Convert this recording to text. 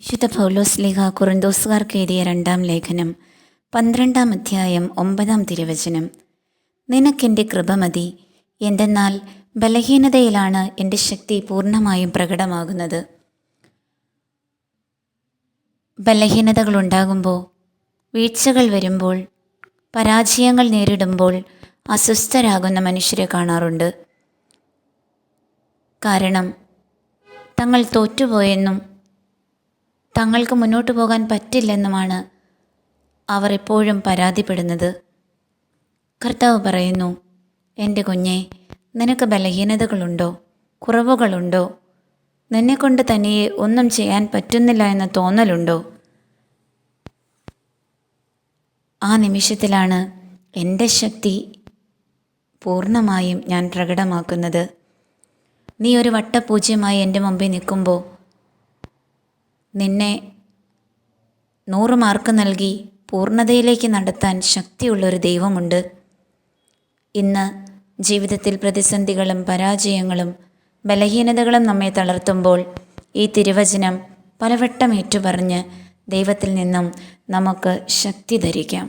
വിശുദ്ധ പൗലോസ്ലീഹ കൊറിന്തോസുകാർക്ക് എഴുതിയ 2-ാം ലേഖനം 12-ാം അധ്യായം 9-ാം തിരുവചനം. നിനക്കെൻ്റെ കൃപ മതി, എന്തെന്നാൽ ബലഹീനതയിലാണ് എൻ്റെ ശക്തി പൂർണ്ണമായും പ്രകടമാകുന്നത്. ബലഹീനതകളുണ്ടാകുമ്പോൾ, വീഴ്ചകൾ വരുമ്പോൾ, പരാജയങ്ങൾ നേരിടുമ്പോൾ അസ്വസ്ഥരാകുന്ന മനുഷ്യരെ കാണാറുണ്ട്. കാരണം തങ്ങൾ തോറ്റുപോയെന്നും തങ്ങൾക്ക് മുന്നോട്ട് പോകാൻ പറ്റില്ലെന്നുമാണ് അവർ എപ്പോഴും പരാതിപ്പെടുന്നത്. കർത്താവ് പറയുന്നു, എൻ്റെ കുഞ്ഞെ, നിനക്ക് ബലഹീനതകളുണ്ടോ, കുറവുകളുണ്ടോ, നിന്നെക്കൊണ്ട് തനിയെ ഒന്നും ചെയ്യാൻ പറ്റുന്നില്ല എന്ന തോന്നലുണ്ടോ? ആ നിമിഷത്തിലാണ് എൻ്റെ ശക്തി പൂർണ്ണമായും ഞാൻ പ്രകടമാക്കുന്നത്. നീ ഒരു വട്ടപൂജ്യമായി എൻ്റെ മുമ്പിൽ നിൽക്കുമ്പോൾ നിന്നെ 100 മാർക്ക് നൽകി പൂർണ്ണതയിലേക്ക് നടത്താൻ ശക്തിയുള്ളൊരു ദൈവമുണ്ട്. ഇന്ന് ജീവിതത്തിൽ പ്രതിസന്ധികളും പരാജയങ്ങളും ബലഹീനതകളും നമ്മെ തളർത്തുമ്പോൾ ഈ തിരുവചനം പലവട്ടം ഏറ്റുപറഞ്ഞ് ദൈവത്തിൽ നിന്നും നമുക്ക് ശക്തി ധരിക്കാം.